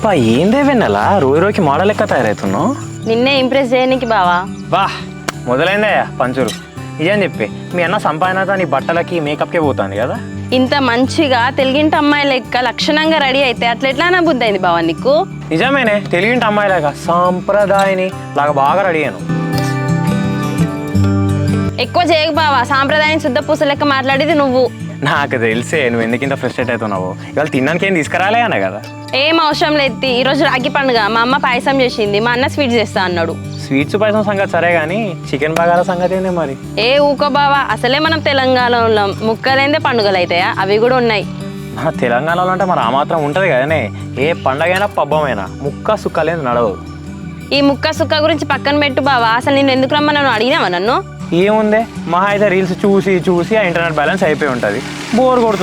అబ్బా ఏందే వెన్నెలా రోజుకి మోడల్ లెక్క తయారవుతున్నావు. నిన్నే ఇంప్రెస్ చేయడానికి బావా. బా మొదలైందయ్యా పంచురు. ఇదేం చెప్పి మీ అన్న సంపాదన నీ బట్టలకి మేకప్కే పోతుంది కదా. ఇంత మంచిగా తెలుగింటి అమ్మాయి లెక్క లక్షణంగా రెడీ అయితే అట్లా ఎట్లా బుద్ధి అయింది బావా నీకు? నిజమేనే తెలుగింటి అమ్మాయిలాగా సాంప్రదాయని లాగా బాగా రెడీ అయ్యాను. ఎక్కువ చేయకు బావా, సాంప్రదాయం శుద్ధ పూస లెక్క మాట్లాడేది నువ్వు. నాకు తెలిసే నువ్వు ఎందుకు ఇంత ఫ్రస్ట్రేట్ అవుతున్నావు. ఇవాళ తినడానికి ఏం తీసుకురాలే అన్న కదా. ఏం అవసరం లేదు. ఈరోజు రాగి పండుగ, మా అమ్మ పాయసం చేసింది, మా అన్న స్వీట్ చేస్తా అన్నాడు. స్వీట్స్ పాయసం సంగతి సరే కానీ చికెన్ బగారా సంగతి ఏంది మరి? ఏ ఊకో బావా, అసలే మనం తెలంగాణలో ఉన్నాం, ముక్కలేందే పండుగలు అవుతాయా? అవి కూడా ఉన్నాయి. మన తెలంగాణలో అంటే మరి ఆ మాత్రం ఉంటుంది కదనే. ఏ పండగైనా పబ్బమైనా ముక్క సుక్కలేదు నడవదు. ఈ ముక్క సుక్క గురించి పక్కన పెట్టు బావా. అసలు నేను ఎందుకు రమ్మన్నాను అడిగినావా నన్ను? ఏముందే మహా అయితే రీల్స్ చూసి చూసి ఆ ఇంటర్నెట్ బ్యాలెన్స్ అయిపోయి ఉంటుంది, బోర్ కొడుతుంది.